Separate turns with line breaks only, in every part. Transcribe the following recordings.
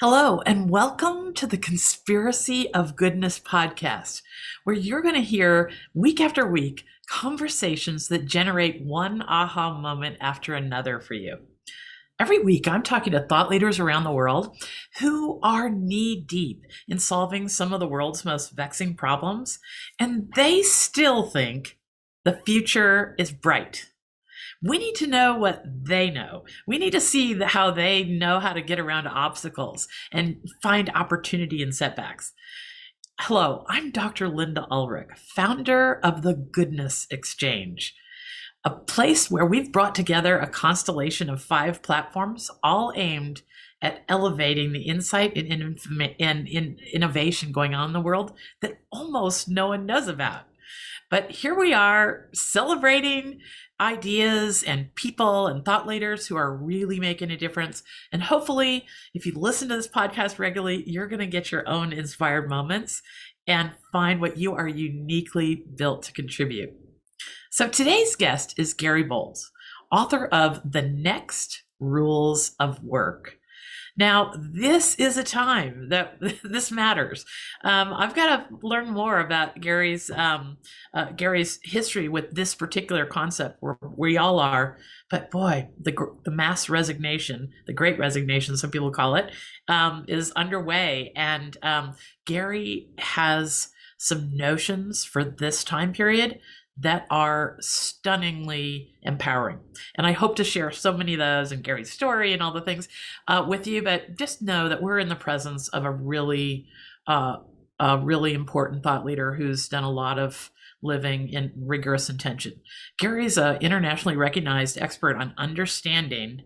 Hello, and welcome to the Conspiracy of Goodness podcast, where you're going to hear week after week conversations that generate one aha moment after another for you. Every week, I'm talking to thought leaders around the world who are knee deep in solving some of the world's most vexing problems, and they still think the future is bright. We need to know what they know. We need to see how they know how to get around obstacles and find opportunity in setbacks. Hello, I'm Dr. Linda Ulrich, founder of the Goodness Exchange, a place where we've brought together a constellation of 5 platforms, all aimed at elevating the insight and innovation going on in the world that almost no one knows about. But here we are celebrating ideas and people and thought leaders who are really making a difference. And hopefully, if you listen to this podcast regularly, you're going to get your own inspired moments and find what you are uniquely built to contribute. So today's guest is Gary Bolles, author of The Next Rules of Work. Now, this is a time that this matters. I've got to learn more about Gary's history with this particular concept where we all are. But boy, the mass resignation, the great resignation, some people call it, is underway. And Gary has some notions for this time period that are stunningly empowering. And I hope to share so many of those and Gary's story and all the things with you, but just know that we're in the presence of a really important thought leader who's done a lot of living in rigorous intention. Gary's an internationally recognized expert on understanding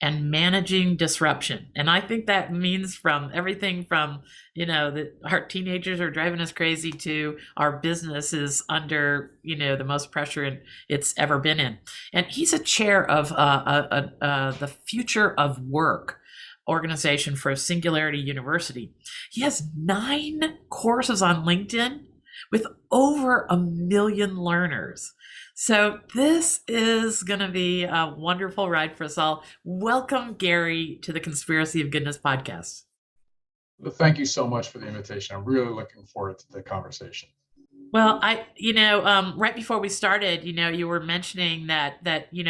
and managing disruption. And I think that means from everything from, that our teenagers are driving us crazy to our business is under, the most pressure it's ever been in. And he's a chair of the Future of Work organization for Singularity University. He has 9 courses on LinkedIn with over 1 million learners. So this is going to be a wonderful ride for us all. Welcome, Gary, to the Conspiracy of Goodness podcast.
Well, thank you so much for the invitation. I'm really looking forward to the conversation.
Well, right before we started, you were mentioning that you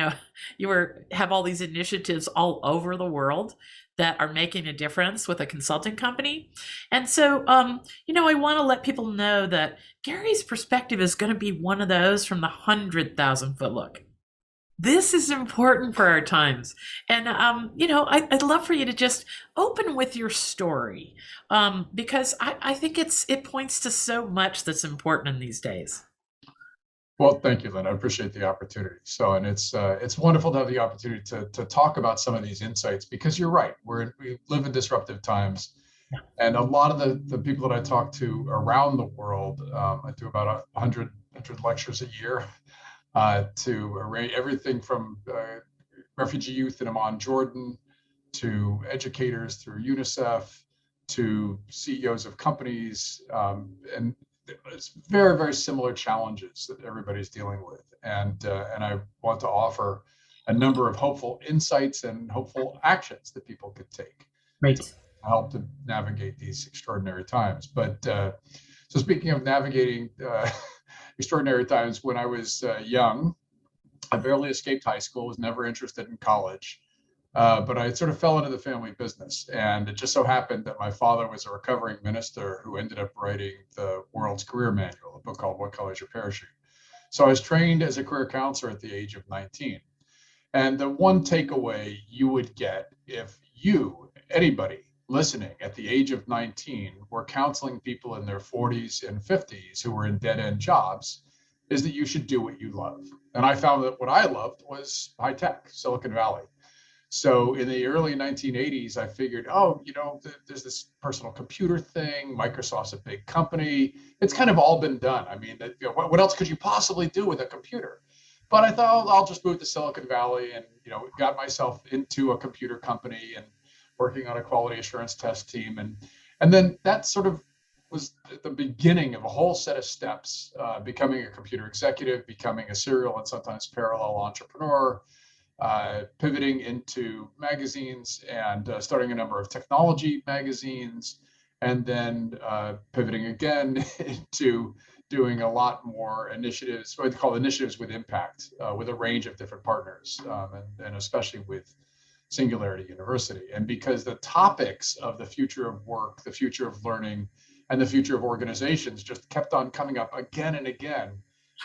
have all these initiatives all over the world that are making a difference with a consulting company. And so, I want to let people know that Gary's perspective is going to be one of those from the 100,000 foot look. This is important for our times. And, I'd love for you to just open with your story because I think it points to so much that's important in these days.
Well, thank you, Lynn. I appreciate the opportunity. And it's wonderful to have the opportunity to talk about some of these insights because you're right. We live in disruptive times. And a lot of the people that I talk to around the world, I do about 100 lectures a year to array everything from refugee youth in Amman, Jordan, to educators through UNICEF, to CEOs of companies, and it's very, very similar challenges that everybody's dealing with. And I want to offer a number of hopeful insights and hopeful actions that people could take to help to navigate these extraordinary times. But so speaking of navigating extraordinary times, when I was young, I barely escaped high school, was never interested in college. But I sort of fell into the family business. And it just so happened that my father was a recovering minister who ended up writing the world's career manual, a book called What Color Is Your Parachute? So I was trained as a career counselor at the age of 19. And the one takeaway you would get if anybody listening at the age of 19, were counseling people in their 40s and 50s who were in dead-end jobs, is that you should do what you love. And I found that what I loved was high tech, Silicon Valley. So in the early 1980s, I figured, there's this personal computer thing. Microsoft's a big company. It's kind of all been done. I mean, what else could you possibly do with a computer? But I thought, I'll just move to Silicon Valley and, got myself into a computer company and working on a quality assurance test team. And then that sort of was the beginning of a whole set of steps, becoming a computer executive, becoming a serial and sometimes parallel entrepreneur, pivoting into magazines and starting a number of technology magazines, and then pivoting again into doing a lot more initiatives, what they call initiatives with impact, with a range of different partners, and especially with Singularity University. And because the topics of the future of work, the future of learning, and the future of organizations just kept on coming up again and again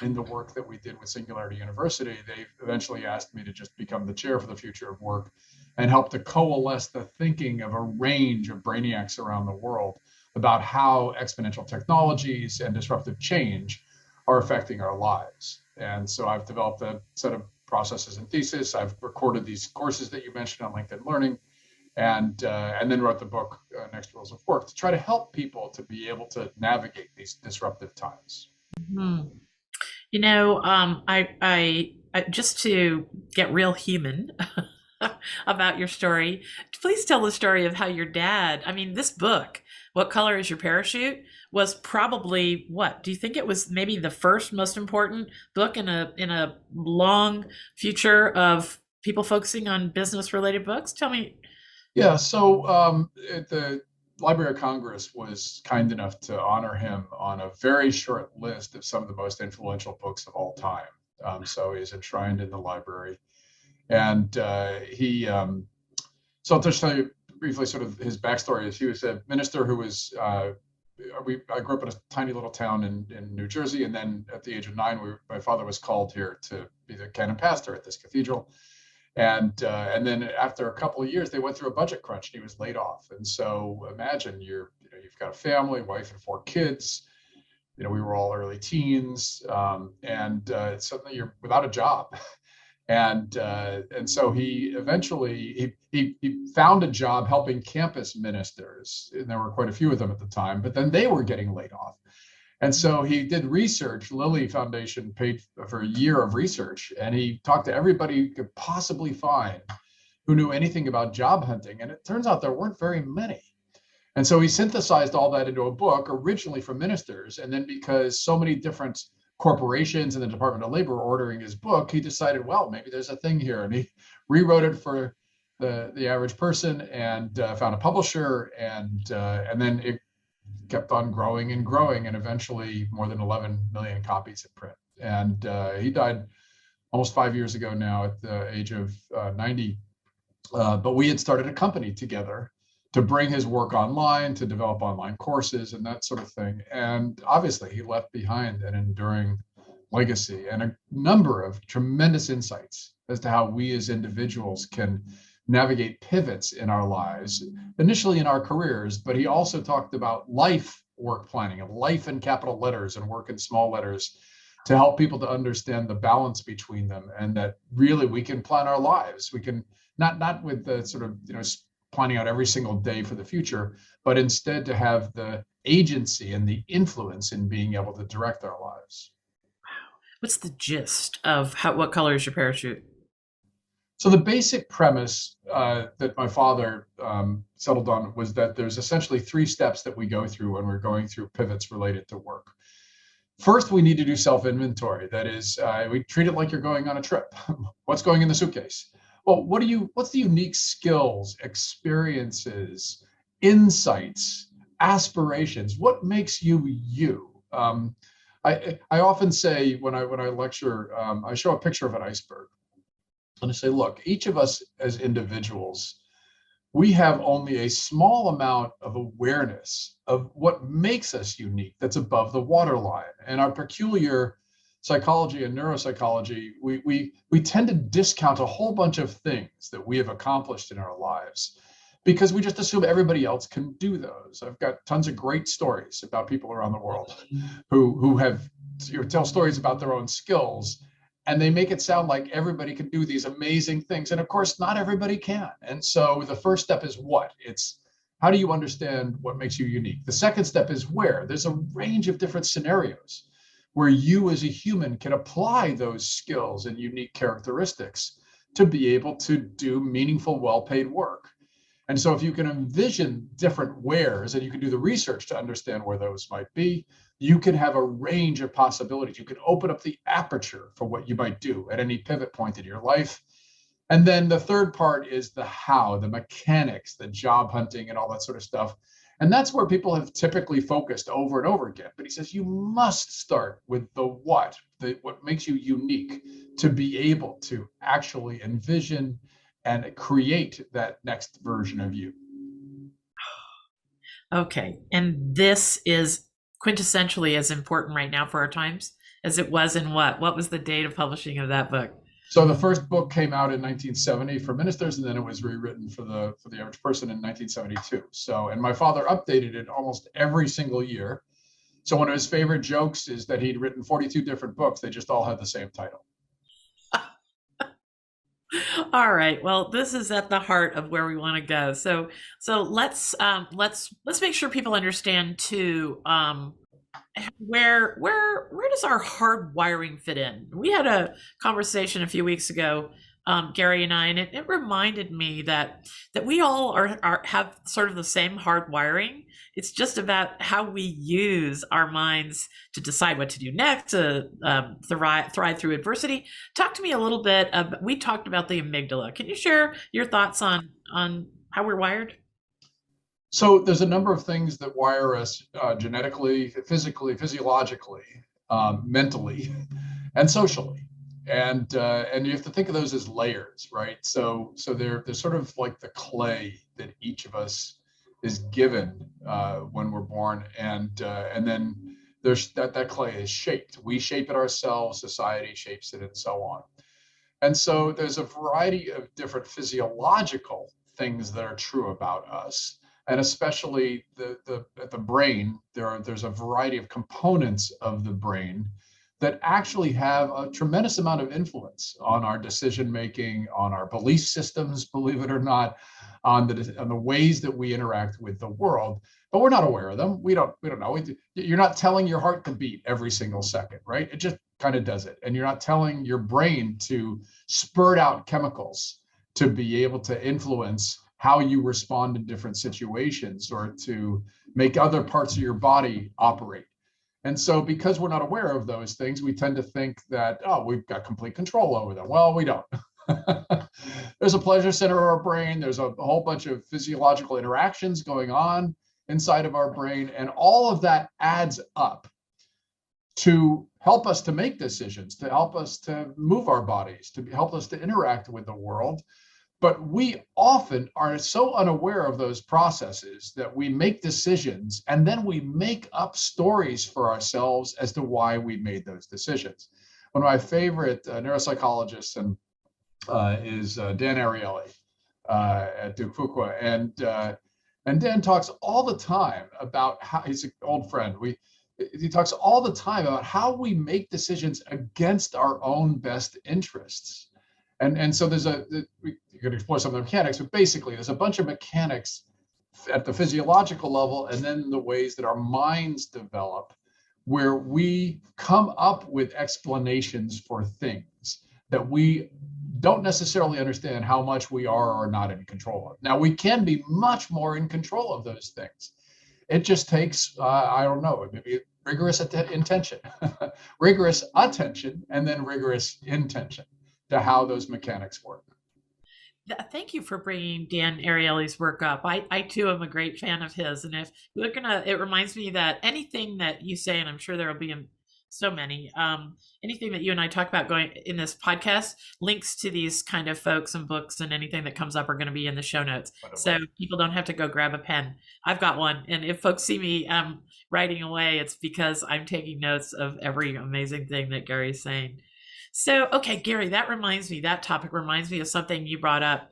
in the work that we did with Singularity University, they eventually asked me to just become the chair for the future of work and help to coalesce the thinking of a range of brainiacs around the world about how exponential technologies and disruptive change are affecting our lives. And so I've developed a set of processes and thesis. I've recorded these courses that you mentioned on LinkedIn Learning, and then wrote the book Next Rules of Work to try to help people to be able to navigate these disruptive times.
Mhm. I just to get real human about your story, please tell the story of how your dad, I mean, this book, What Color is Your Parachute, was probably what? Do you think it was maybe the first most important book in a long future of people focusing on business related books? Tell me.
Yeah, so the Library of Congress was kind enough to honor him on a very short list of some of the most influential books of all time. So he's enshrined in the library. And so I'll just tell you briefly sort of his backstory. Is he was a minister who was, I grew up in a tiny little town in New Jersey. And then at the age of 9, my father was called here to be the canon pastor at this cathedral. And then after a couple of years, they went through a budget crunch and he was laid off. And so imagine you've got a family, wife and 4 kids. We were all early teens, and suddenly you're without a job. And so he eventually he found a job helping campus ministers, and there were quite a few of them at the time. But then they were getting laid off. And so he did research. Lilly Foundation paid for a year of research, and he talked to everybody he could possibly find who knew anything about job hunting. And it turns out there weren't very many. And so he synthesized all that into a book, originally for ministers. And then because so many different corporations and the Department of Labor were ordering his book, he decided, well, maybe there's a thing here. And he rewrote it for the average person and found a publisher. And then it kept on growing and growing, and eventually more than 11 million copies in print. And he died almost 5 years ago now at the age of 90. But we had started a company together to bring his work online, to develop online courses and that sort of thing. And obviously he left behind an enduring legacy and a number of tremendous insights as to how we as individuals can navigate pivots in our lives, initially in our careers, but he also talked about life work planning, of life in capital letters and work in small letters, to help people to understand the balance between them, and that really we can plan our lives. We can not with the sort of planning out every single day for the future, but instead to have the agency and the influence in being able to direct our lives.
What's the gist of What Color is Your Parachute?
So the basic premise that my father settled on was that there's essentially 3 steps that we go through when we're going through pivots related to work. First, we need to do self-inventory. That is, we treat it like you're going on a trip. What's going in the suitcase? Well, what's the unique skills, experiences, insights, aspirations? What makes you you? I often say when I lecture, I show a picture of an iceberg. And I say, look, each of us as individuals, we have only a small amount of awareness of what makes us unique that's above the waterline. And our peculiar psychology and neuropsychology, we tend to discount a whole bunch of things that we have accomplished in our lives because we just assume everybody else can do those. I've got tons of great stories about people around the world who have tell stories about their own skills. And they make it sound like everybody can do these amazing things. And of course, not everybody can. And so the first step is what? It's how do you understand what makes you unique? The second step is where? There's a range of different scenarios where you as a human can apply those skills and unique characteristics to be able to do meaningful, well-paid work. And so if you can envision different wheres and you can do the research to understand where those might be, you can have a range of possibilities. You can open up the aperture for what you might do at any pivot point in your life. And then the third part is the how, the mechanics, the job hunting and all that sort of stuff. And that's where people have typically focused over and over again. But he says you must start with the what makes you unique to be able to actually envision and create that next version of you.
Okay. And this is quintessentially as important right now for our times as it was in what? What was the date of publishing of that book?
So the first book came out in 1970 for ministers, and then it was rewritten for the average person in 1972. So, and my father updated it almost every single year. So one of his favorite jokes is that he'd written 42 different books. They just all had the same title.
All right. Well, this is at the heart of where we want to go. So let's make sure people understand too where does our hard wiring fit in? We had a conversation a few weeks ago, Gary and I, and it reminded me that we all have sort of the same hard wiring. It's just about how we use our minds to decide what to do next, to thrive through adversity. Talk to me a little bit. We talked about the amygdala. Can you share your thoughts on how we're wired?
So there's a number of things that wire us genetically, physically, physiologically, mentally, and socially. And you have to think of those as layers, right? So they're sort of like the clay that each of us is given when we're born, and then there's that clay is shaped. We shape it ourselves. Society shapes it, and so on. And so there's a variety of different physiological things that are true about us. And especially at the brain, there's a variety of components of the brain that actually have a tremendous amount of influence on our decision making, on our belief systems, believe it or not, on the ways that we interact with the world. But we're not aware of them. We don't know. You're not telling your heart to beat every single second, right? It just kind of does it. And you're not telling your brain to spurt out chemicals to be able to influence how you respond in different situations or to make other parts of your body operate. And so because we're not aware of those things, we tend to think that, oh, we've got complete control over them. Well, we don't. There's a pleasure center of our brain. There's a whole bunch of physiological interactions going on inside of our brain. And all of that adds up to help us to make decisions, to help us to move our bodies, to help us to interact with the world. But we often are so unaware of those processes that we make decisions and then we make up stories for ourselves as to why we made those decisions. One of my favorite neuropsychologists is Dan Ariely at Duke Fuqua. And Dan talks all the time about how he's an old friend. He talks all the time about how we make decisions against our own best interests. And so we could explore some of the mechanics, but basically there's a bunch of mechanics at the physiological level and then the ways that our minds develop where we come up with explanations for things that we don't necessarily understand how much we are or not in control of. Now, we can be much more in control of those things. It just takes, I don't know, maybe rigorous intention, rigorous attention, and then rigorous intention to how those mechanics work.
Thank you for bringing Dan Ariely's work up. I too am a great fan of his, and if we're gonna, it reminds me that anything that you say, and I'm sure there will be so many, anything that you and I talk about going in this podcast, links to these kind of folks and books and anything that comes up are going to be in the show notes, so people don't have to go grab a pen. I've got one, and if folks see me writing away, it's because I'm taking notes of every amazing thing that Gary's saying. So, okay, Gary, that topic reminds me of something you brought up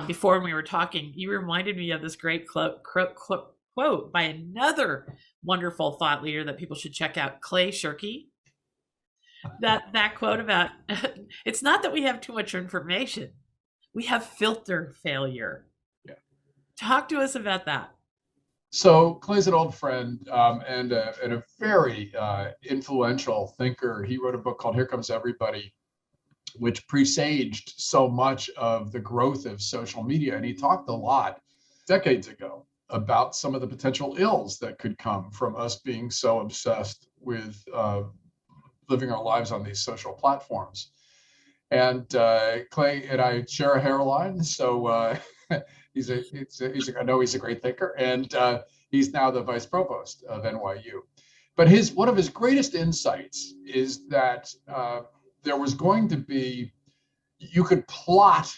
before when we were talking. You reminded me of this great quote by another wonderful thought leader that people should check out, Clay Shirky. That quote about, it's not that we have too much information, we have filter failure.
Yeah.
Talk to us about that.
So Clay's an old friend and a very influential thinker. He wrote a book called Here Comes Everybody, which presaged so much of the growth of social media. And he talked a lot decades ago about some of the potential ills that could come from us being so obsessed with living our lives on these social platforms. And Clay and I share a hairline, so I know he's a great thinker, and he's now the vice provost of NYU. But one of his greatest insights is that there was going to be, you could plot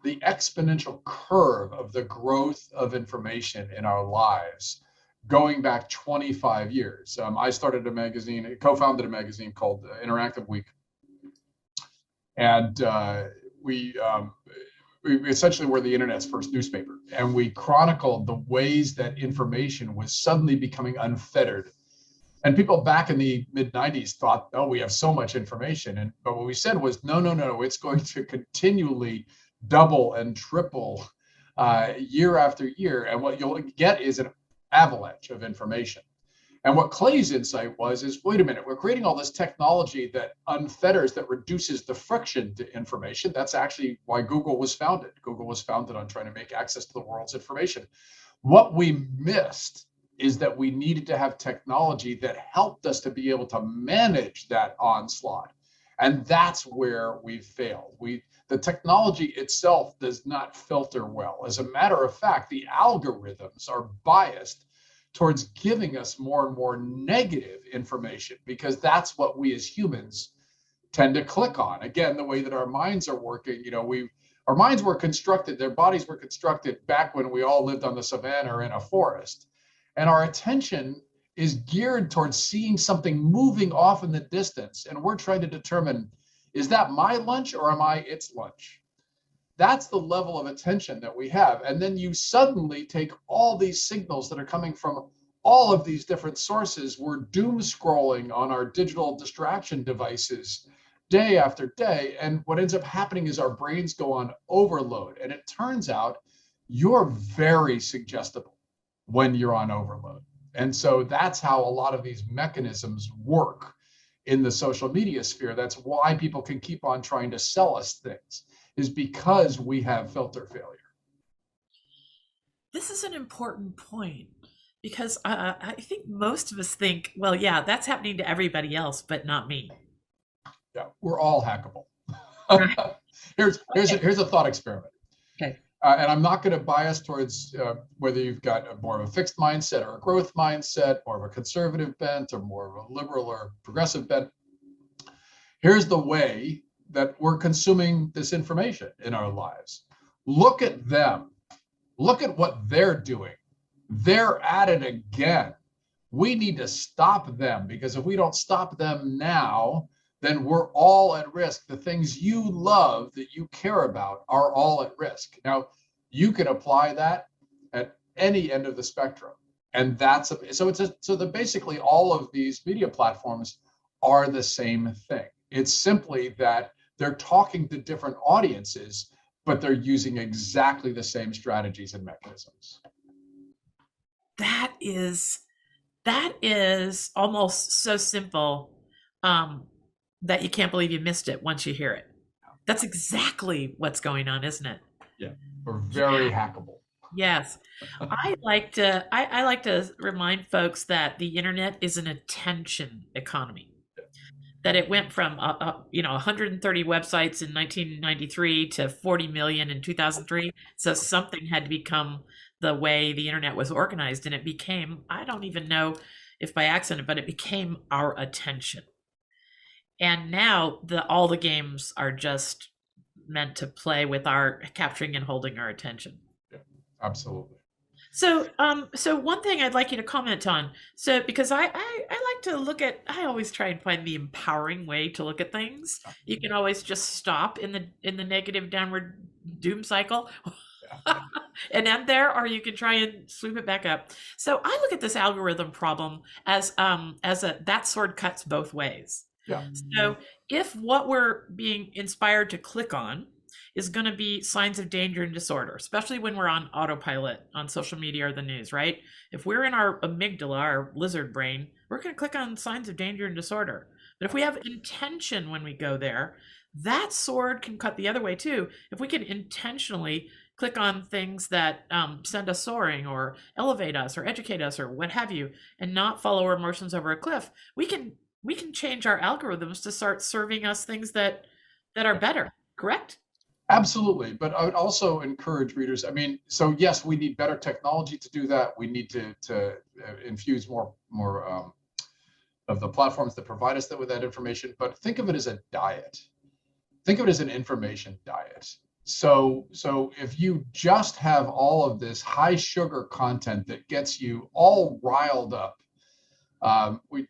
the exponential curve of the growth of information in our lives going back 25 years. I started a magazine, co-founded a magazine called Interactive Week. And we essentially were the internet's first newspaper. And we chronicled the ways that information was suddenly becoming unfettered. And people back in the mid 90s thought, oh, we have so much information. But what we said was, no, it's going to continually double and triple year after year. And what you'll get is an avalanche of information. And what Clay's insight is, wait a minute, we're creating all this technology that unfetters, that reduces the friction to information. That's actually why Google was founded. Google was founded on trying to make access to the world's information. What we missed is that we needed to have technology that helped us to be able to manage that onslaught. And that's where we've failed. The technology itself does not filter well. As a matter of fact, the algorithms are biased towards giving us more and more negative information, because that's what we as humans tend to click on. Again, the way that our minds are working, our minds were constructed, their bodies were constructed back when we all lived on the savannah or in a forest. And our attention is geared towards seeing something moving off in the distance. And we're trying to determine, is that my lunch or am I its lunch? That's the level of attention that we have. And then you suddenly take all these signals that are coming from all of these different sources. We're doom scrolling on our digital distraction devices day after day. And what ends up happening is our brains go on overload. And it turns out you're very suggestible when you're on overload. And so that's how a lot of these mechanisms work in the social media sphere. That's why people can keep on trying to sell us things, is because we have filter failure.
This is an important point, because I think most of us think, well, yeah, that's happening to everybody else, but not me.
Yeah, we're all hackable.
Right.
Here's a thought experiment.
Okay.
And I'm not going to bias towards whether you've got more of a fixed mindset or a growth mindset, more of a conservative bent or more of a liberal or progressive bent. Here's the way that we're consuming this information in our lives. Look at them. Look at what they're doing. They're at it again. We need to stop them, because if we don't stop them now, then we're all at risk. The things you love, that you care about, are all at risk. Now, you can apply that at any end of the spectrum. And so basically all of these media platforms are the same thing. It's simply that they're talking to different audiences, but they're using exactly the same strategies and mechanisms.
That is almost so simple that you can't believe you missed it once you hear it. That's exactly what's going on, isn't it?
Yeah, we're very hackable.
Yes. I like to remind folks that the internet is an attention economy. That it went from 130 websites in 1993 to 40 million in 2003. So something had to become the way the internet was organized, and it became, I don't even know if by accident, but it became our attention. And now all the games are just meant to play with our capturing and holding our attention.
Yeah, absolutely.
So one thing I'd like you to comment on. So because I like to look at, I always try and find the empowering way to look at things. You can always just stop in the negative downward doom cycle and end there, or you can try and sweep it back up. So I look at this algorithm problem as that sword cuts both ways.
Yeah.
So if what we're being inspired to click on is going to be signs of danger and disorder, especially when we're on autopilot on social media or the news, right? If we're in our amygdala, our lizard brain, we're going to click on signs of danger and disorder. But if we have intention when we go there, that sword can cut the other way too. If we can intentionally click on things that send us soaring or elevate us or educate us or what have you, and not follow our emotions over a cliff, we can change our algorithms to start serving us things that that are better, correct?
Absolutely. But I would also encourage readers. I mean, so yes, we need better technology to do that. We need to infuse more of the platforms that provide us with that information. But think of it as a diet. Think of it as an information diet. So if you just have all of this high sugar content that gets you all riled up, we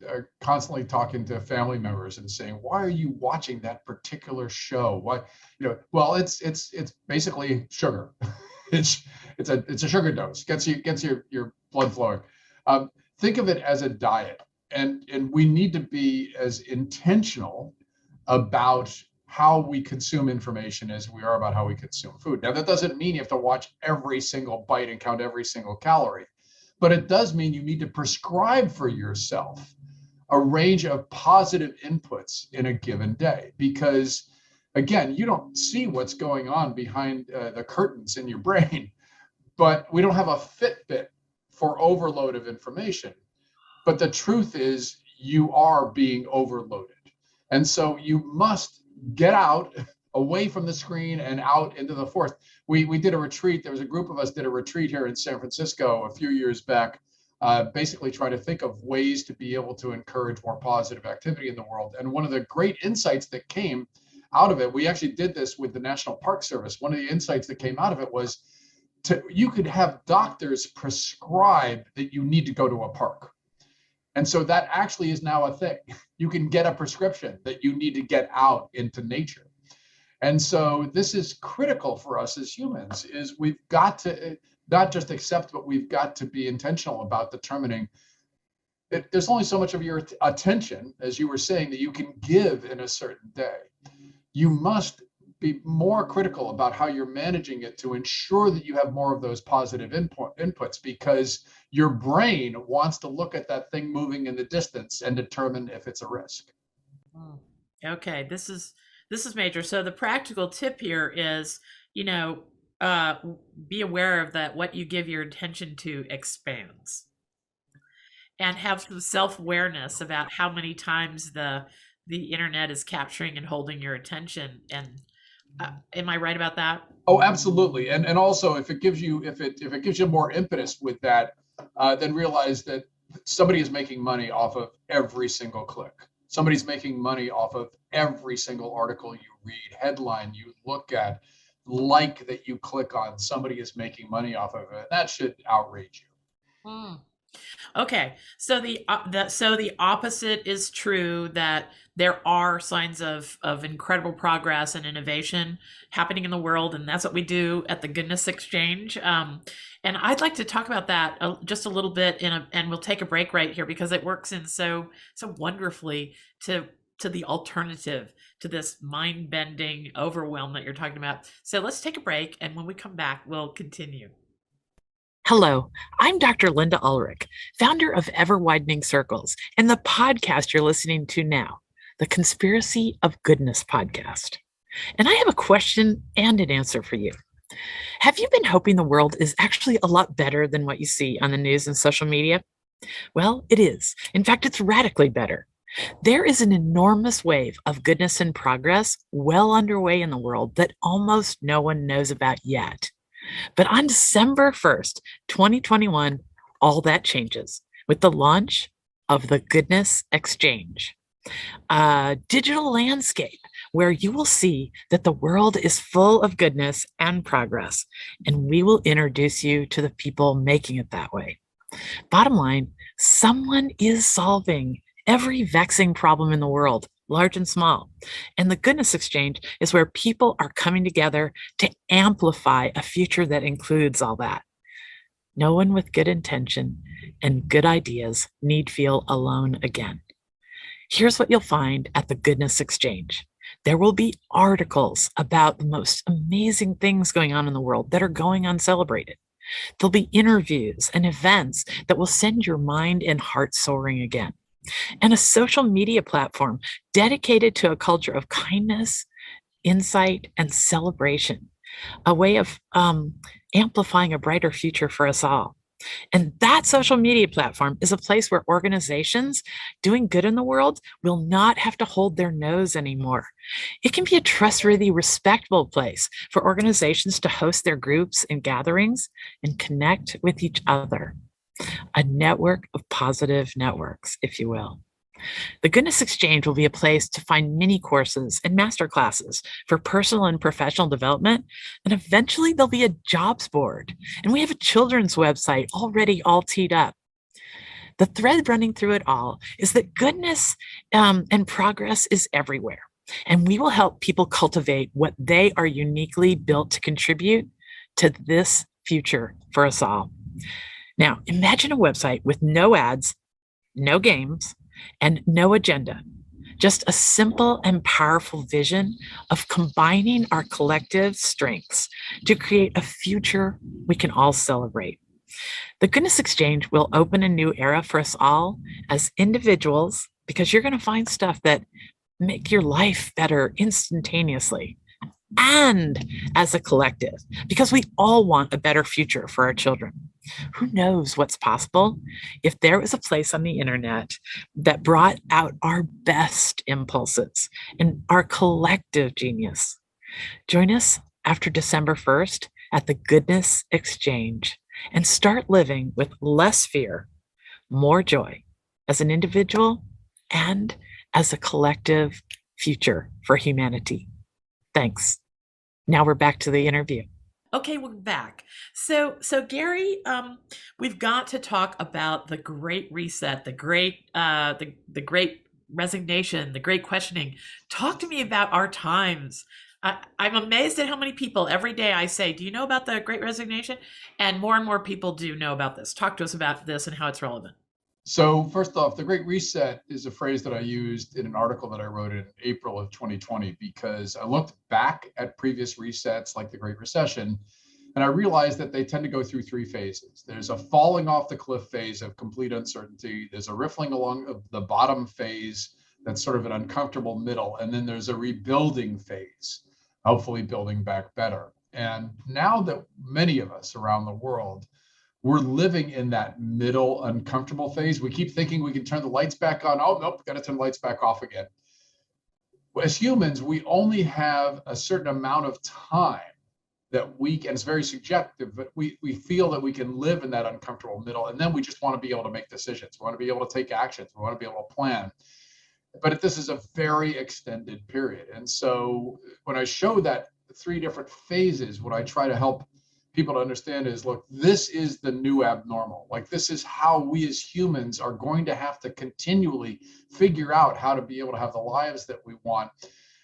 are constantly talking to family members and saying, "Why are you watching that particular show? Why, well, it's basically sugar. it's it's a sugar dose. Gets your blood flowing. Think of it as a diet, and we need to be as intentional about how we consume information as we are about how we consume food. Now, that doesn't mean you have to watch every single bite and count every single calorie, but it does mean you need to prescribe for yourself a range of positive inputs in a given day, because again, you don't see what's going on behind the curtains in your brain, but we don't have a Fitbit for overload of information. But the truth is, you are being overloaded. And so you must get out away from the screen and out into the forest. We did a retreat. There was a group of us did a retreat here in San Francisco a few years back, basically trying to think of ways to be able to encourage more positive activity in the world. And one of the great insights that came out of it, we actually did this with the National Park Service. One of the insights that came out of it was you could have doctors prescribe that you need to go to a park. And so that actually is now a thing. You can get a prescription that you need to get out into nature. And so this is critical for us as humans, is we've got to not just accept, but we've got to be intentional about determining there's only so much of your attention, as you were saying, that you can give in a certain day. You must be more critical about how you're managing it to ensure that you have more of those positive inputs, because your brain wants to look at that thing moving in the distance and determine if it's a risk.
Okay, this is major. So the practical tip here is, be aware of that what you give your attention to expands, and have some self-awareness about how many times the internet is capturing and holding your attention. And am I right about that?
Oh, absolutely. And also, if it gives you more impetus with that, then realize that somebody is making money off of every single click. Somebody's making money off of every single article you read, headline you look at, like that you click on. Somebody is making money off of it. That should outrage you.
Mm. Okay, so the opposite is true, that there are signs of incredible progress and innovation happening in the world, and that's what we do at the Goodness Exchange. And I'd like to talk about that just a little bit, and we'll take a break right here because it works in so wonderfully to the alternative to this mind-bending overwhelm that you're talking about. So let's take a break, and when we come back, we'll continue. Hello, I'm Dr. Linda Ulrich, founder of Ever Widening Circles and the podcast you're listening to now, the Conspiracy of Goodness podcast. And I have a question and an answer for you. Have you been hoping the world is actually a lot better than what you see on the news and social media? Well, it is. In fact, it's radically better. There is an enormous wave of goodness and progress well underway in the world that almost no one knows about yet. But on December 1st, 2021, all that changes with the launch of the Goodness Exchange, a digital landscape where you will see that the world is full of goodness and progress, and we will introduce you to the people making it that way. Bottom line, someone is solving every vexing problem in the world, large and small. And the Goodness Exchange is where people are coming together to amplify a future that includes all that. No one with good intention and good ideas need feel alone again. Here's what you'll find at the Goodness Exchange. There will be articles about the most amazing things going on in the world that are going uncelebrated. There'll be interviews and events that will send your mind and heart soaring again. And a social media platform dedicated to a culture of kindness, insight, and celebration, a way of amplifying a brighter future for us all. And that social media platform is a place where organizations doing good in the world will not have to hold their nose anymore. It can be a trustworthy, respectable place for organizations to host their groups and gatherings and connect with each other. A network of positive networks, if you will. The Goodness Exchange will be a place to find mini courses and master classes for personal and professional development. And eventually there'll be a jobs board. And we have a children's website already all teed up. The thread running through it all is that goodness and progress is everywhere. And we will help people cultivate what they are uniquely built to contribute to this future for us all. Now, imagine a website with no ads, no games, and no agenda. Just a simple and powerful vision of combining our collective strengths to create a future we can all celebrate. The Goodness Exchange will open a new era for us all as individuals, because you're going to find stuff that make your life better instantaneously, and as a collective, because we all want a better future for our children. Who knows what's possible if there was a place on the internet that brought out our best impulses and our collective genius? Join us after December 1st at the Goodness Exchange and start living with less fear, more joy as an individual and as a collective future for humanity. Thanks. Now we're back to the interview. Okay, we're back. So Gary, we've got to talk about the Great Reset, the Great Resignation, the Great Questioning. Talk to me about our times. I'm amazed at how many people every day I say, "Do you know about the Great Resignation?" And more people do know about this. Talk to us about this and how it's relevant.
So first off, the Great Reset is a phrase that I used in an article that I wrote in April of 2020, because I looked back at previous resets like the Great Recession, and I realized that they tend to go through three phases. There's a falling off the cliff phase of complete uncertainty. There's a riffling along of the bottom phase that's sort of an uncomfortable middle. And then there's a rebuilding phase, hopefully building back better. And now that many of us around the world, we're living in that middle uncomfortable phase. We keep thinking we can turn the lights back on. Oh, nope, got to turn the lights back off again. As humans, we only have a certain amount of time that we can, it's very subjective, but we feel that we can live in that uncomfortable middle. And then we just want to be able to make decisions. We want to be able to take actions. We want to be able to plan. But this is a very extended period. And so when I show that three different phases, what I try to help people to understand is, look, this is the new abnormal. Like, this is how we as humans are going to have to continually figure out how to be able to have the lives that we want.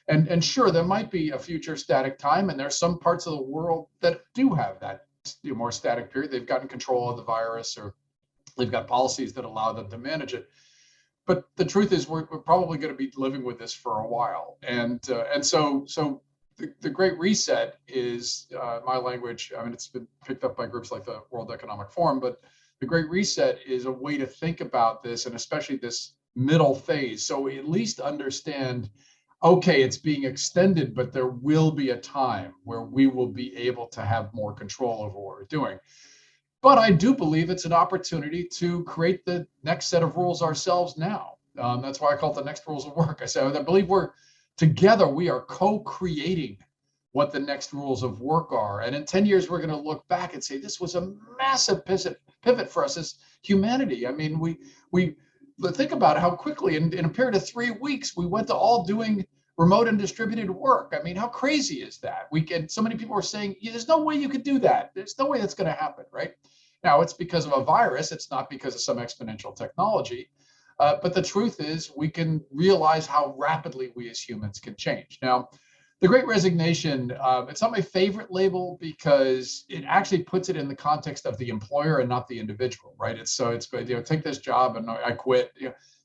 And sure, there might be a future static time, and there's some parts of the world that do have that more static period. They've gotten control of the virus, or they've got policies that allow them to manage it. But the truth is, we're probably going to be living with this for a while. And so the Great Reset is my language. I mean, it's been picked up by groups like the World Economic Forum, but the Great Reset is a way to think about this, and especially this middle phase. So we at least understand, okay, it's being extended, but there will be a time where we will be able to have more control over what we're doing. But I do believe it's an opportunity to create the next set of rules ourselves now. That's why I call it the next rules of work. I say, I believe together we are co-creating what the next rules of work are. And in 10 years, we're going to look back and say, this was a massive pivot for us as humanity. I mean, we think about how quickly in a period of 3 weeks, we went to all doing remote and distributed work. I mean, how crazy is that? So many people are saying, yeah, there's no way you could do that. There's no way that's going to happen, right? Now, it's because of a virus. It's not because of some exponential technology. But the truth is, we can realize how rapidly we as humans can change. Now, the Great Resignation, it's not my favorite label, because it actually puts it in the context of the employer and not the individual, right? It's take this job and I quit,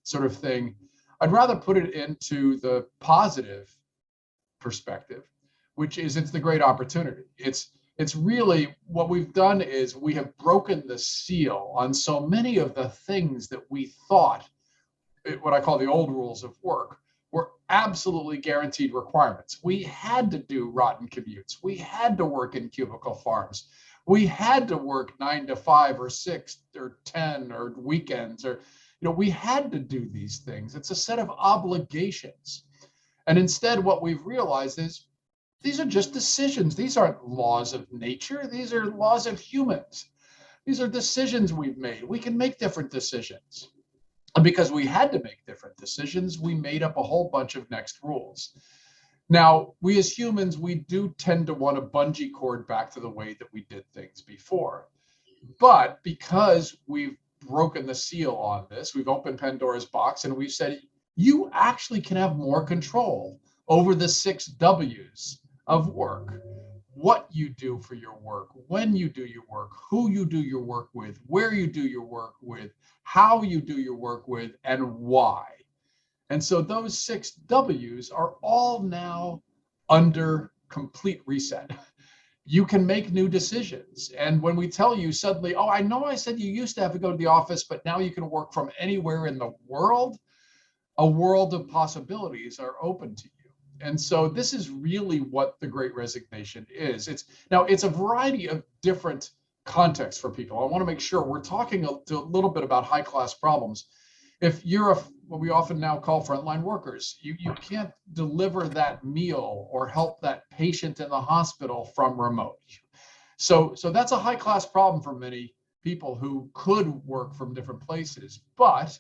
sort of thing. I'd rather put it into the positive perspective, which is, it's the great opportunity. It's really what we've done is we have broken the seal on so many of the things that we thought, what I call the old rules of work, were absolutely guaranteed requirements. We had to do rotten commutes. We had to work in cubicle farms. We had to work 9 to 5 or 6 or 10 or weekends, or, we had to do these things. It's a set of obligations. And instead, what we've realized is these are just decisions. These aren't laws of nature. These are laws of humans. These are decisions we've made. We can make different decisions. And because we had to make different decisions, we made up a whole bunch of next rules. Now, we as humans, we do tend to want to bungee cord back to the way that we did things before. But because we've broken the seal on this, we've opened Pandora's box and we've said, you actually can have more control over the 6 W's of work. What you do for your work, when you do your work, who you do your work with, where you do your work with, how you do your work with, and why. And so those 6 W's are all now under complete reset. You can make new decisions. And when we tell you suddenly, oh, I know I said you used to have to go to the office, but now you can work from anywhere in the world, a world of possibilities are open to you. And so this is really what the Great Resignation is. It's a variety of different contexts for people. I want to make sure we're talking a little bit about high-class problems. If you're what we often now call frontline workers, you can't deliver that meal or help that patient in the hospital from remote. So that's a high-class problem for many people who could work from different places. But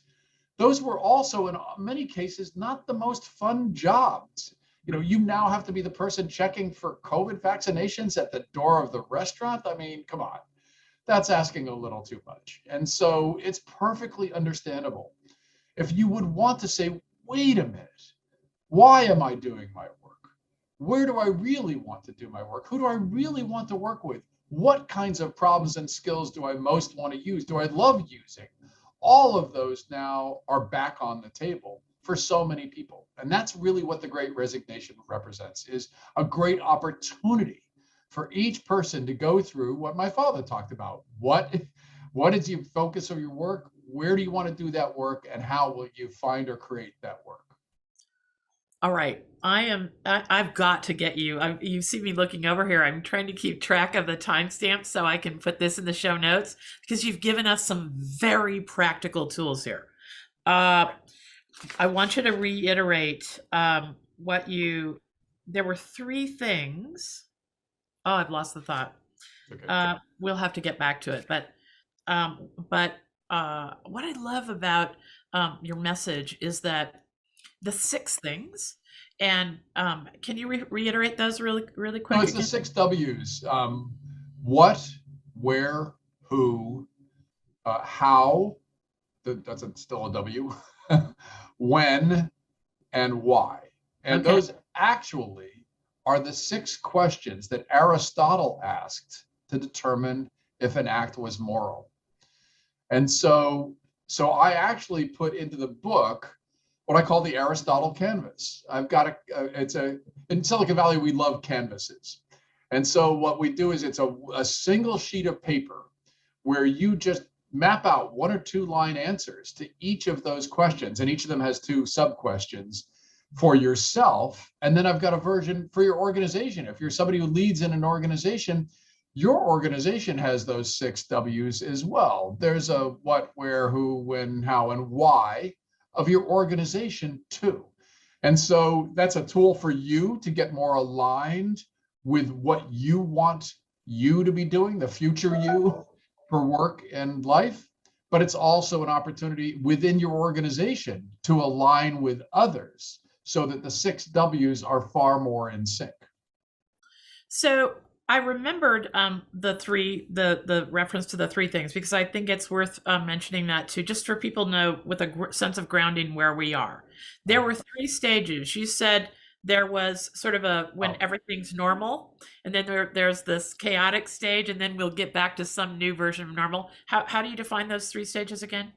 those were also, in many cases, not the most fun jobs. You now have to be the person checking for COVID vaccinations at the door of the restaurant. I mean, come on, that's asking a little too much. And so it's perfectly understandable if you would want to say, wait a minute, why am I doing my work? Where do I really want to do my work? Who do I really want to work with? What kinds of problems and skills do I most want to use? Do I love using? All of those now are back on the table for so many people. And that's really what the Great Resignation represents, is a great opportunity for each person to go through what my father talked about. What is your focus of your work? Where do you want to do that work? And how will you find or create that work?
All right. I've got to get you. You see me looking over here. I'm trying to keep track of the timestamps so I can put this in the show notes, because you've given us some very practical tools here. I want you to reiterate there were 3 things. Oh, I've lost the thought. Okay. We'll have to get back to it. But what I love about your message is that the 6 things, and can you reiterate those really quick?
No, it's the 6 W's. What, where, who, how, that's still a W, when, and why. And okay, those actually are the 6 questions that Aristotle asked to determine if an act was moral. And so I actually put into the book what I call the Aristotle Canvas. I've got in Silicon Valley, we love canvases. And so what we do is it's a single sheet of paper where you just map out 1 or 2 line answers to each of those questions. And each of them has 2 sub-questions for yourself. And then I've got a version for your organization. If you're somebody who leads in an organization, your organization has those 6 W's as well. There's a what, where, who, when, how, and why of your organization too. And so that's a tool for you to get more aligned with what you want you to be doing, the future you for work and life. But it's also an opportunity within your organization to align with others so that the 6 W's are far more in sync. So I remembered the reference to the 3 things, because I think it's worth mentioning that too, just for people to know with a sense of grounding where we are. There were 3 stages. You said there was sort of when everything's normal, and then there's this chaotic stage, and then we'll get back to some new version of normal. How do you define those 3 stages again?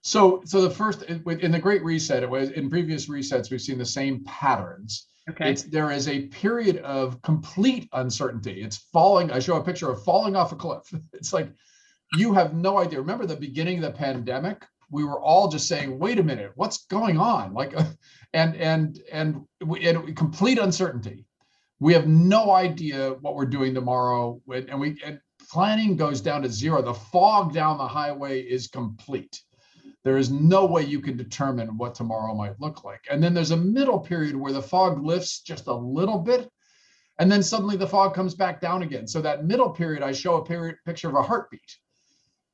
So the first, in the Great Reset, it was in previous resets, we've seen the same patterns. Okay. There is a period of complete uncertainty. It's falling. I show a picture of falling off a cliff. It's like you have no idea. Remember the beginning of the pandemic? We were all just saying, "Wait a minute, what's going on?" Like, and complete uncertainty. We have no idea what we're doing tomorrow, and planning goes down to zero. The fog down the highway is complete. There is no way you can determine what tomorrow might look like. And then there's a middle period where the fog lifts just a little bit, and then suddenly the fog comes back down again. So that middle period, I show a picture of a heartbeat.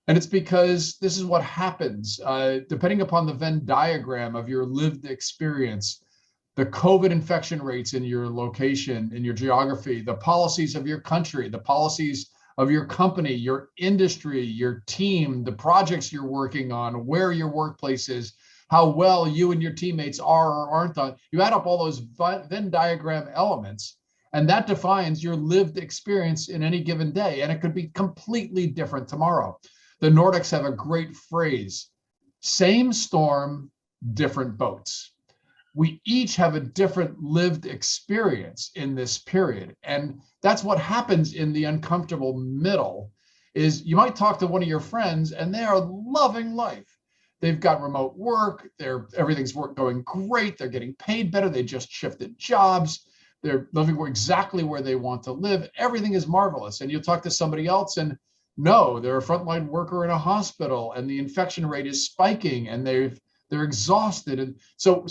And it's because this is what happens. Depending upon the Venn diagram of your lived experience, the COVID infection rates in your location, in your geography, the policies of your country, the policies of your company, your industry, your team, the projects you're working on, where your workplace is, how well you and your teammates are or aren't on. You add up all those Venn diagram elements, and that defines your lived experience in any given day. And it could be completely different tomorrow. The Nordics have a great phrase: same storm, different boats. We each have a different lived experience in this period. And that's what happens in the uncomfortable middle. Is you might talk to one of your friends and they are loving life. They've got remote work, everything's going great, they're getting paid better, they just shifted jobs, they're living exactly where they want to live, everything is marvelous. And you'll talk to somebody else and no, they're a frontline worker in a hospital and the infection rate is spiking and they're exhausted. And so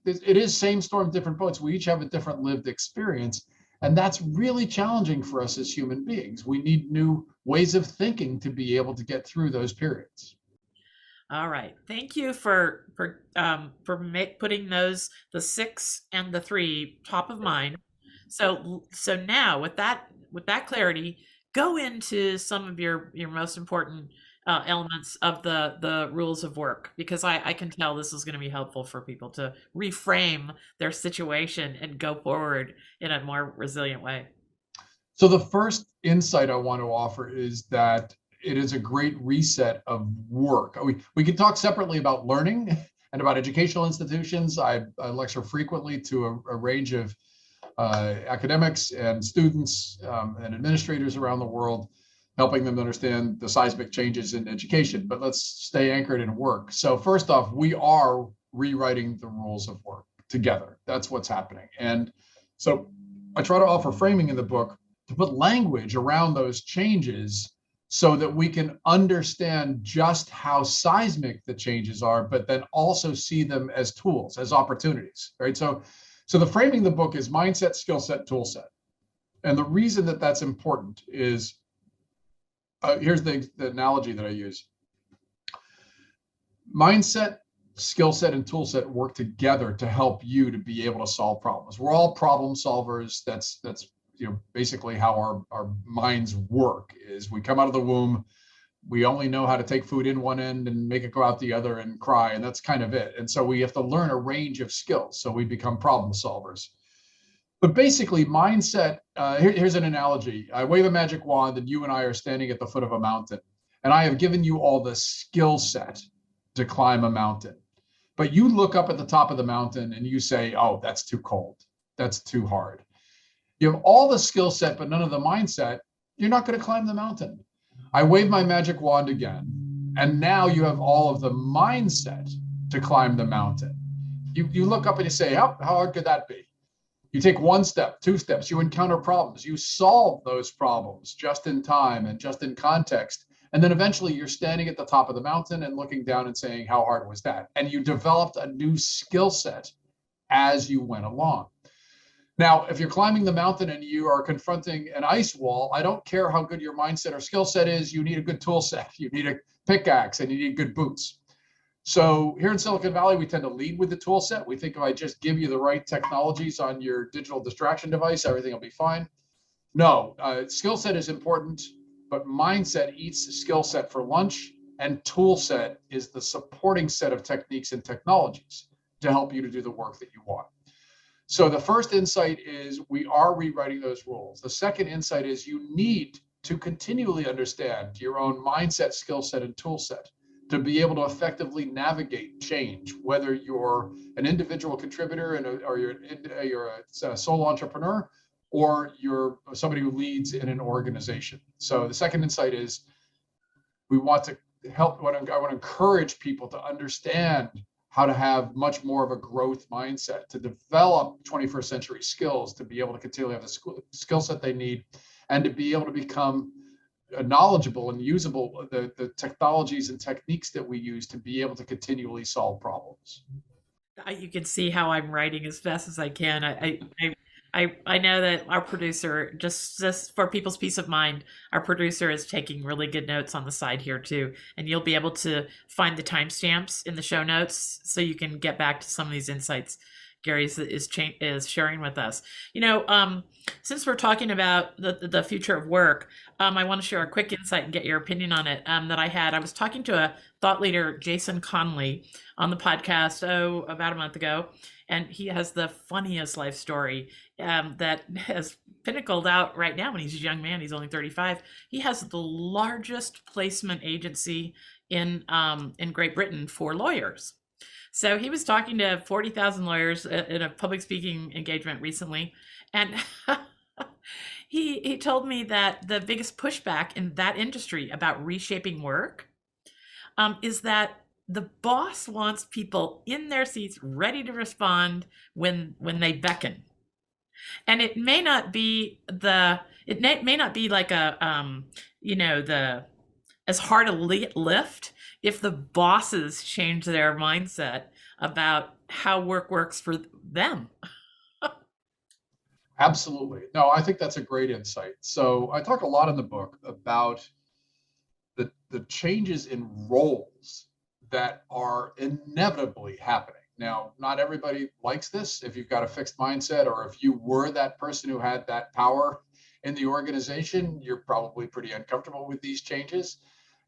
it is same storm, different boats. We each have a different lived experience. And that's really challenging for us as human beings. We need new ways of thinking to be able to get through those periods.
All right. Thank you for putting the 6 and the 3 top of mind. So now with that clarity, go into some of your most important elements of the rules of work, because I can tell this is going to be helpful for people to reframe their situation and go forward in a more resilient way.
So the first insight I want to offer is that it is a great reset of work. We can talk separately about learning and about educational institutions. I lecture frequently to a range of academics and students and administrators around the world, helping them understand the seismic changes in education. But let's stay anchored in work. So first off, we are rewriting the rules of work together. That's what's happening. And so I try to offer framing in the book to put language around those changes so that we can understand just how seismic the changes are, but then also see them as tools, as opportunities, right? So the framing of the book is mindset, skill set, tool set. And the reason that that's important is, here's the analogy that I use. Mindset, skill set, and tool set work together to help you to be able to solve problems. We're all problem solvers. That's basically how our minds work. Is we come out of the womb, we only know how to take food in one end and make it go out the other and cry, and that's kind of it. And so we have to learn a range of skills, so we become problem solvers. But basically, mindset, here's an analogy. I wave a magic wand and you and I are standing at the foot of a mountain, and I have given you all the skill set to climb a mountain. But you look up at the top of the mountain and you say, oh, that's too cold, that's too hard. You have all the skill set, but none of the mindset, you're not going to climb the mountain. I wave my magic wand again, and now you have all of the mindset to climb the mountain. You look up and you say, how hard could that be? You take one step, 2 steps, you encounter problems, you solve those problems just in time and just in context. And then eventually you're standing at the top of the mountain and looking down and saying, how hard was that? And you developed a new skill set as you went along. Now, if you're climbing the mountain and you are confronting an ice wall, I don't care how good your mindset or skill set is, you need a good tool set, you need a pickaxe, and you need good boots. So here in Silicon Valley, we tend to lead with the tool set. We think if I just give you the right technologies on your digital distraction device, everything will be fine. No, skill set is important, but mindset eats skill set for lunch, and tool set is the supporting set of techniques and technologies to help you to do the work that you want. So the first insight is we are rewriting those rules. The second insight is you need to continually understand your own mindset, skill set, and tool set to be able to effectively navigate change, whether you're an individual contributor or you're a solo entrepreneur, or you're somebody who leads in an organization. So the second insight is we want to help, I want to encourage people to understand how to have much more of a growth mindset, to develop 21st century skills, to be able to continually have the skill set they need, and to be able to become knowledgeable and usable the technologies and techniques that we use to be able to continually solve problems.
You can see how I'm writing as fast as I can. I know that our producer, just for people's peace of mind, our producer is taking really good notes on the side here too, and you'll be able to find the timestamps in the show notes so you can get back to some of these insights Gary is sharing with us. Since we're talking about the future of work, I want to share a quick insight and get your opinion on it. That I was talking to a thought leader, Jason Conley, on the podcast about a month ago, and he has the funniest life story that has pinnacled out right now. When he's a young man, he's only 35. He has the largest placement agency in Great Britain for lawyers. So he was talking to 40,000 lawyers in a public speaking engagement recently, and he told me that the biggest pushback in that industry about reshaping work is that the boss wants people in their seats ready to respond when they beckon. And it may not be like the as hard a lift if the bosses change their mindset about how work works for them.
Absolutely. No, I think that's a great insight. So I talk a lot in the book about the changes in roles that are inevitably happening. Now, not everybody likes this. If you've got a fixed mindset, or if you were that person who had that power in the organization, you're probably pretty uncomfortable with these changes.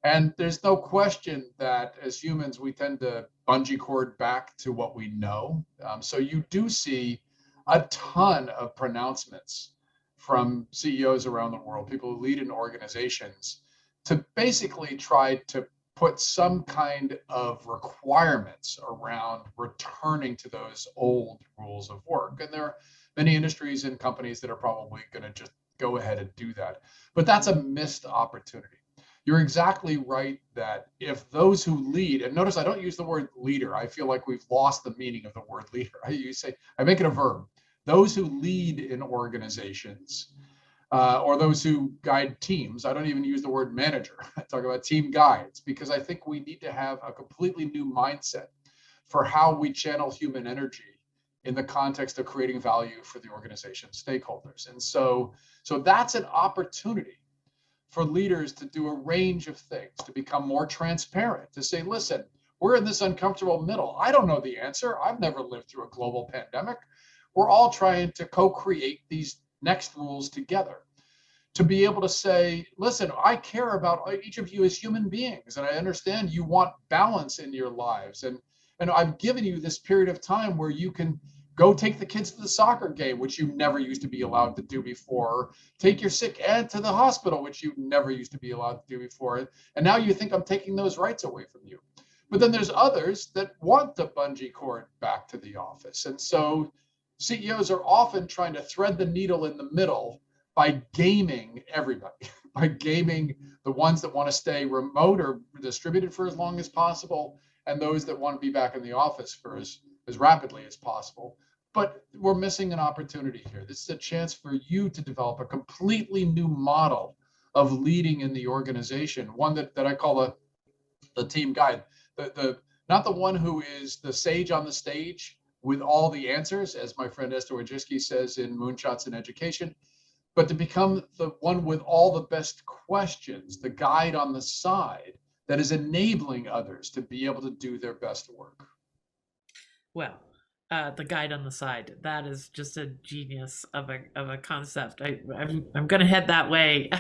And there's no question that as humans, we tend to bungee cord back to what we know. So you do see a ton of pronouncements from CEOs around the world, people who lead in organizations, to basically try to put some kind of requirements around returning to those old rules of work. And there are many industries and companies that are probably going to just go ahead and do that. But that's a missed opportunity. You're exactly right that if those who lead, and notice I don't use the word leader, I feel like we've lost the meaning of the word leader. I make it a verb. Those who lead in organizations, or those who guide teams. I don't even use the word manager. I talk about team guides, because I think we need to have a completely new mindset for how we channel human energy in the context of creating value for the organization stakeholders. And so that's an opportunity for leaders to do a range of things, to become more transparent, to say, listen, we're in this uncomfortable middle. I don't know the answer. I've never lived through a global pandemic. We're all trying to co-create these next rules together, to be able to say, listen, I care about each of you as human beings, and I understand you want balance in your lives, and I've given you this period of time where you can go take the kids to the soccer game, which you never used to be allowed to do before, or take your sick aunt to the hospital, which you never used to be allowed to do before, and now you think I'm taking those rights away from you. But then there's others that want the bungee cord back to the office, and so CEOs are often trying to thread the needle in the middle by gaming everybody, by gaming the ones that want to stay remote or distributed for as long as possible, and those that want to be back in the office for as rapidly as possible. But we're missing an opportunity here. This is a chance for you to develop a completely new model of leading in the organization, one that I call the team guide, not the one who is the sage on the stage with all the answers, as my friend Esther Wojcicki says in Moonshots in Education, but to become the one with all the best questions, the guide on the side that is enabling others to be able to do their best work.
Well, the guide on the side, that is just a genius of a concept. I'm going to head that way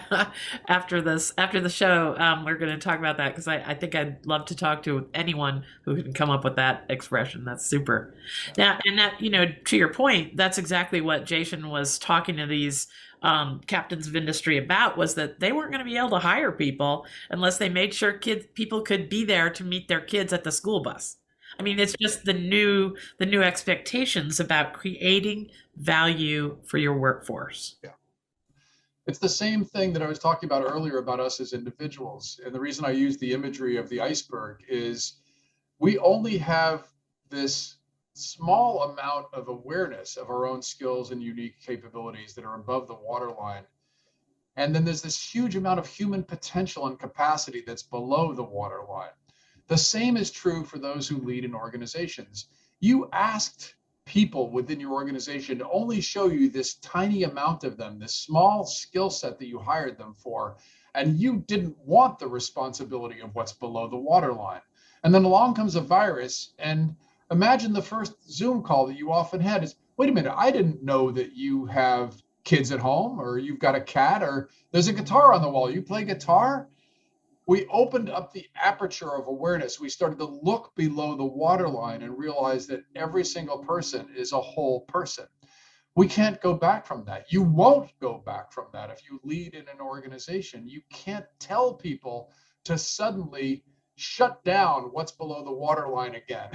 after the show. We're going to talk about that, because I think I'd love to talk to anyone who can come up with that expression. That's super. Now, and that, to your point, that's exactly what Jason was talking to these captains of industry about, was that they weren't going to be able to hire people unless they made sure people could be there to meet their kids at the school bus. I mean, it's just the new expectations about creating value for your workforce.
Yeah. It's the same thing that I was talking about earlier about us as individuals. And the reason I use the imagery of the iceberg is we only have this small amount of awareness of our own skills and unique capabilities that are above the waterline. And then there's this huge amount of human potential and capacity that's below the waterline. The same is true for those who lead in organizations. You asked people within your organization to only show you this tiny amount of them, this small skill set that you hired them for, and you didn't want the responsibility of what's below the waterline. And then along comes a virus, and imagine the first Zoom call that you often had is, wait a minute, I didn't know that you have kids at home, or you've got a cat, or there's a guitar on the wall. You play guitar? We opened up the aperture of awareness. We started to look below the waterline and realize that every single person is a whole person. We can't go back from that. You won't go back from that if you lead in an organization. You can't tell people to suddenly shut down what's below the waterline again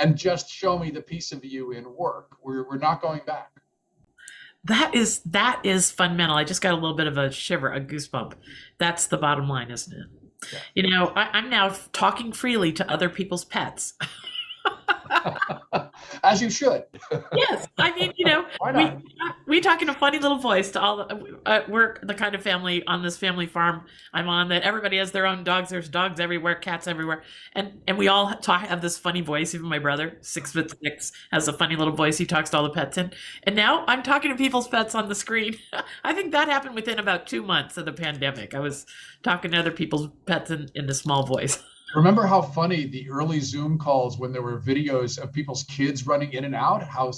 and just show me the piece of you in work. We're not going back.
That is fundamental. I just got a little bit of a shiver, a goosebump. That's the bottom line, isn't it?
Yeah.
You know, I'm now talking freely to other people's pets.
As you should.
Yes, I mean, you know,
Why not?
we talk in a funny little voice to all the, we're the kind of family on this family farm I'm on that everybody has their own dogs. There's dogs everywhere, cats everywhere, and we all have this funny voice. Even my brother, 6'6", has a funny little voice he talks to all the pets in. And now I'm talking to people's pets on the screen. I think that happened within about 2 months of the pandemic. I was talking to other people's pets in a small voice.
Remember how funny the early Zoom calls when there were videos of people's kids running in and out, how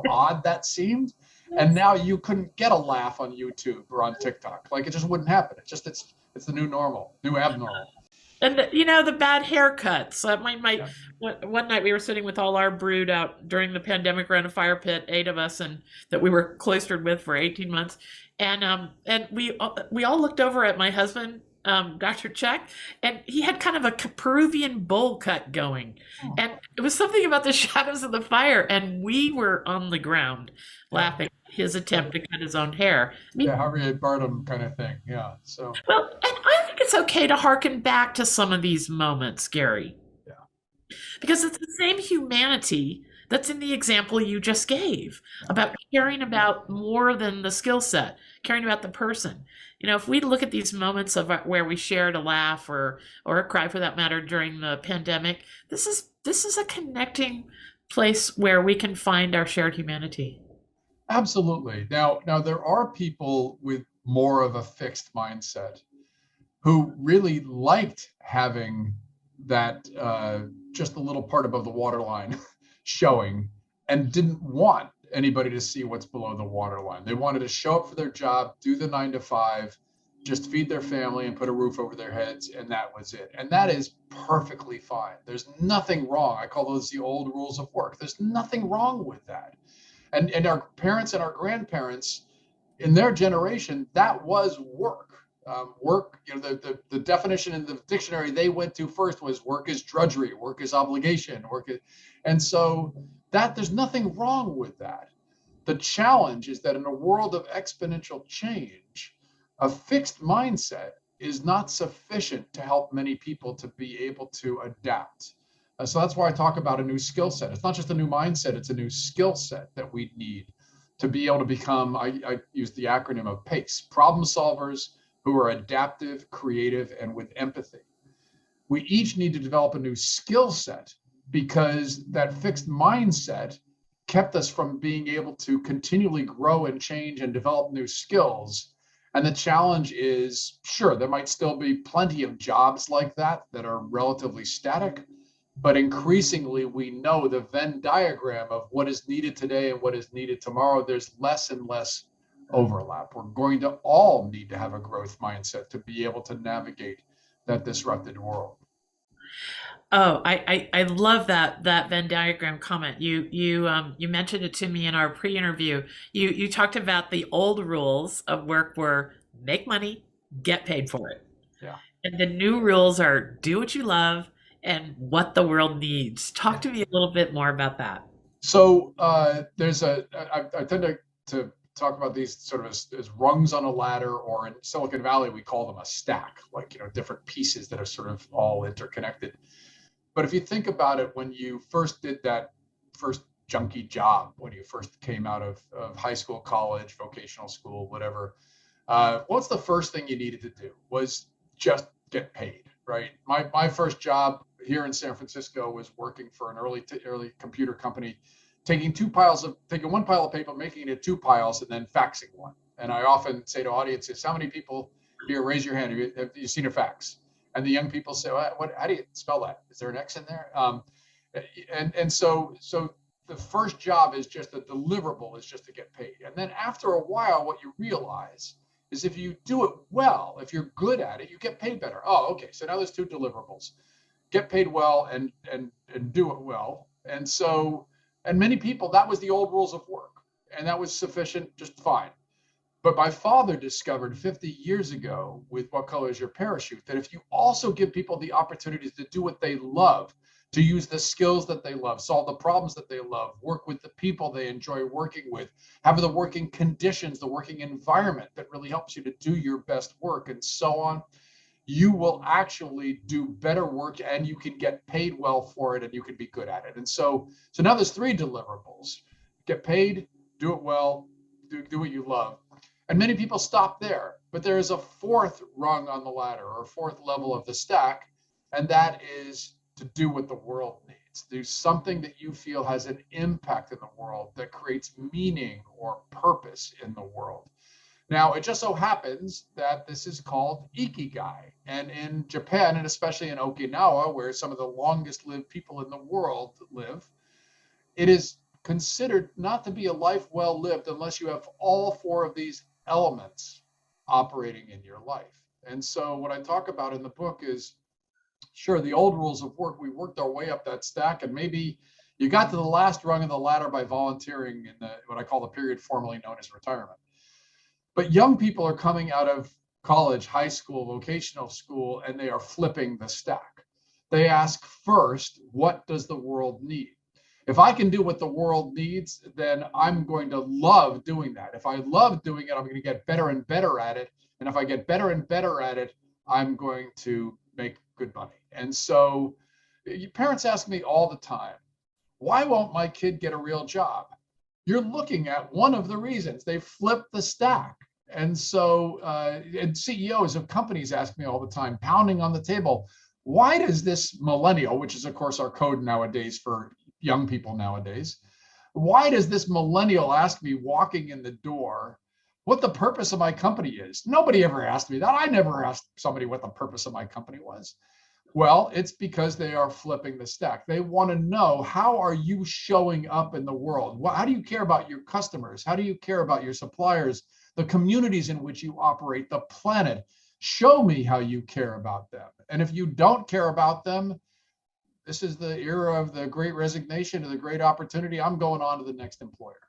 odd that seemed? And now you couldn't get a laugh on YouTube or on TikTok. Like, it just wouldn't happen. It's the new normal, new abnormal.
And you know, the bad haircuts.
Yeah.
One night we were sitting with all our brood out during the pandemic around a fire pit, 8 of us, and that we were cloistered with for 18 months. And we all looked over at my husband, Dr. Chuck, and he had kind of a Peruvian bowl cut going.
Oh.
And it was something about the shadows of the fire, and we were on the ground laughing at his attempt to cut his own hair. I mean,
Yeah, Harriet Bardem kind of thing. Yeah. So
well, and I think it's okay to hearken back to some of these moments, Gary.
Yeah.
Because it's the same humanity that's in the example you just gave about caring about more than the skill set, caring about the person. You know, if we look at these moments of where we shared a laugh or a cry for that matter during the pandemic, this is a connecting place where we can find our shared humanity.
absolutely. Now there are people with more of a fixed mindset who really liked having that just a little part above the waterline showing, and didn't want anybody to see what's below the waterline. They wanted to show up for their job, do the 9 to 5, just feed their family and put a roof over their heads, and that was it. And that is perfectly fine. There's nothing wrong. I call those the old rules of work. There's nothing wrong with that. And our parents and our grandparents in their generation, that was work. Work, you know, the definition in the dictionary they went to first was work is drudgery, work is obligation, and so that there's nothing wrong with that. The challenge is that in a world of exponential change, a fixed mindset is not sufficient to help many people to be able to adapt. So that's why I talk about a new skill set. It's not just a new mindset, it's a new skill set that we need to be able to become, I use the acronym of PACE, problem solvers who are adaptive, creative, and with empathy. We each need to develop a new skill set because that fixed mindset kept us from being able to continually grow and change and develop new skills. And the challenge is, sure, there might still be plenty of jobs like that are relatively static, but increasingly we know the Venn diagram of what is needed today and what is needed tomorrow. There's less and less overlap. We're going to all need to have a growth mindset to be able to navigate that disrupted world.
Oh, I love that Venn diagram comment. You mentioned it to me in our pre-interview. You talked about the old rules of work were make money, get paid for it.
Yeah.
And the new rules are do what you love and what the world needs. Talk to me a little bit more about that.
So I tend to talk about these sort of as rungs on a ladder, or in Silicon Valley, we call them a stack, like, you know, different pieces that are sort of all interconnected. But if you think about it, when you first did that first junky job, when you first came out of high school, college, vocational school, whatever, What's the first thing you needed to do? Was just get paid, right? My first job here in San Francisco was working for an early computer company, taking one pile of paper, making it two piles, and then faxing one. And I often say to audiences, how many people here, raise your hand, have you seen a fax? And the young people say, how do you spell that? Is there an X in there? So the first job is just the deliverable, is just to get paid. And then after a while, what you realize is if you do it well, if you're good at it, you get paid better. Oh, okay. So now there's two deliverables: get paid well and do it well. And many people, that was the old rules of work, and that was sufficient, just fine. But my father discovered 50 years ago with What Color Is Your Parachute that if you also give people the opportunities to do what they love, to use the skills that they love, solve the problems that they love, work with the people they enjoy working with, have the working conditions, the working environment that really helps you to do your best work, and so on, you will actually do better work and you can get paid well for it and you can be good at it. And so now there's three deliverables: get paid, do it well, do what you love. And many people stop there, but there is a fourth rung on the ladder, or a fourth level of the stack, and that is to do what the world needs. Do something that you feel has an impact in the world, that creates meaning or purpose in the world. Now, it just so happens that this is called ikigai. And in Japan, and especially in Okinawa, where some of the longest lived people in the world live, it is considered not to be a life well lived unless you have all four of these elements operating in your life. And so what I talk about in the book is, sure, the old rules of work, we worked our way up that stack, and maybe you got to the last rung of the ladder by volunteering in what I call the period formerly known as retirement. But young people are coming out of college, high school, vocational school, and they are flipping the stack. They ask first, what does the world need? If I can do what the world needs, then I'm going to love doing that. If I love doing it, I'm going to get better and better at it. And if I get better and better at it, I'm going to make good money. And so parents ask me all the time, why won't my kid get a real job? You're looking at one of the reasons. They flipped the stack. And so and CEOs of companies ask me all the time, pounding on the table, why does this millennial, which is of course our code nowadays for young people nowadays, why does this millennial ask me walking in the door what the purpose of my company is? Nobody ever asked me that. I never asked somebody what the purpose of my company was. Well, it's because they are flipping the stack. They want to know, how are you showing up in the world? How do you care about your customers? How do you care about your suppliers, the communities in which you operate, the planet? Show me how you care about them. And if you don't care about them, this is the era of the great resignation, of the great opportunity. I'm going on to the next employer.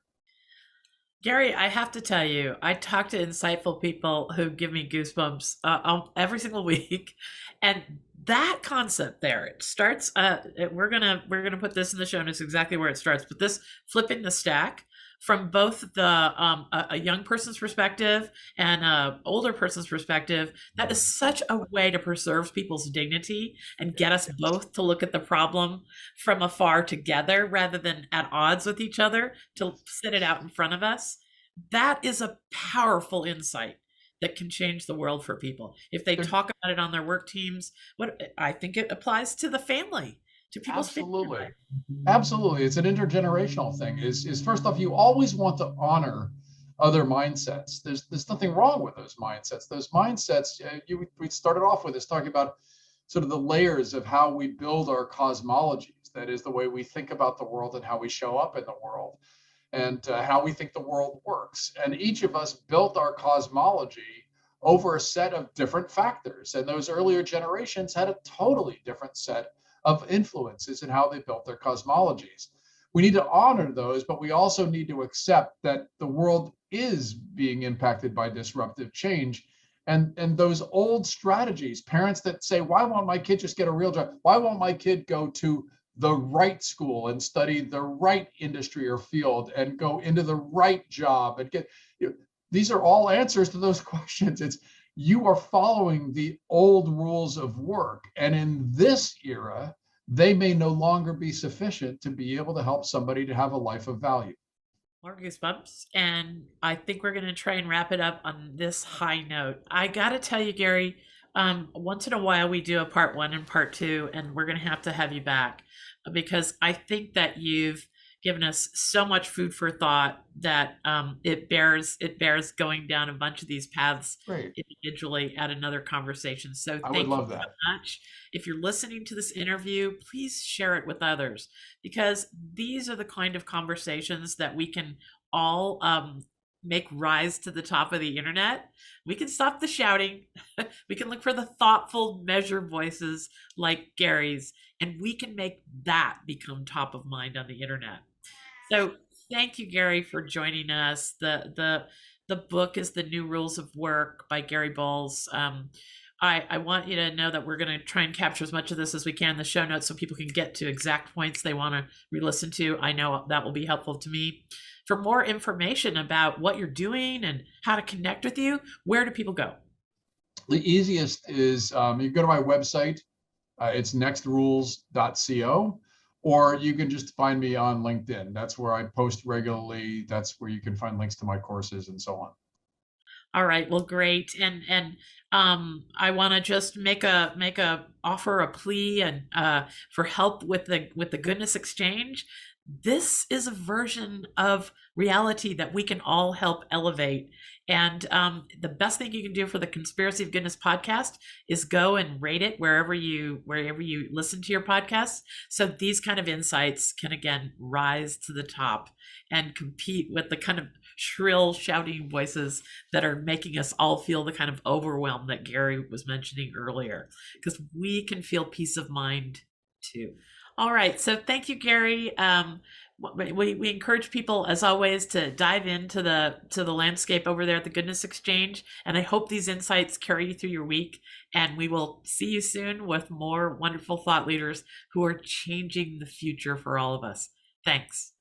Gary, I have to tell you, I talk to insightful people who give me goosebumps every single week, and that concept there, it starts. We're gonna put this in the show notes exactly where it starts. But this flipping the stack from both a young person's perspective and a older person's perspective, that is such a way to preserve people's dignity and get us both to look at the problem from afar together rather than at odds with each other, to sit it out in front of us. That is a powerful insight that can change the world for people if they talk about it on their work teams. What I think it applies to the family, to people's
Absolutely.
family.
Absolutely. It's an intergenerational thing. Is first off, you always want to honor other mindsets. There's nothing wrong with those mindsets. Those mindsets, we started off with this talking about sort of the layers of how we build our cosmologies. That is the way we think about the world and how we show up in the world, and how we think the world works. And each of us built our cosmology over a set of different factors. And those earlier generations had a totally different set of influences in how they built their cosmologies. We need to honor those, but we also need to accept that the world is being impacted by disruptive change. And those old strategies, parents that say, why won't my kid just get a real job? Why won't my kid go to the right school and study the right industry or field and go into the right job and get, these are all answers to those questions. It's, you are following the old rules of work. And in this era, they may no longer be sufficient to be able to help somebody to have a life of value.
More goosebumps. And I think we're going to try and wrap it up on this high note. I got to tell you, Gary, once in a while we do a part one and part two, and we're going to have you back because I think that you've given us so much food for thought that it bears going down a bunch of these paths
Great.
individually at another conversation. So
I would
thank you
love
so
that.
much. If you're listening to this interview, please share it with others because these are the kind of conversations that we can all make rise to the top of the internet. We can stop the shouting. We can look for the thoughtful, measured voices like Gary's, and we can make that become top of mind on the internet. So thank you, Gary, for joining us. The book is The New Rules of Work by Gary Bolles. I want you to know that we're going to try and capture as much of this as we can in the show notes so people can get to exact points they want to re-listen to. I know that will be helpful to me. For more information about what you're doing and how to connect with you, where do people go?
The easiest is you go to my website. It's nextrules.co, or you can just find me on LinkedIn. That's where I post regularly. That's where you can find links to my courses and so on.
All right, well, great. And I want to just make a offer a plea and for help with the goodness exchange. This is a version of reality that we can all help elevate. And the best thing you can do for the Conspiracy of Goodness podcast is go and rate it wherever you listen to your podcasts. So these kind of insights can again rise to the top and compete with the kind of shrill shouting voices that are making us all feel the kind of overwhelm that Gary was mentioning earlier, because we can feel peace of mind too. All right. So thank you, Gary. We encourage people, as always, to dive into the landscape over there at the Goodness Exchange. And I hope these insights carry you through your week. And we will see you soon with more wonderful thought leaders who are changing the future for all of us. Thanks.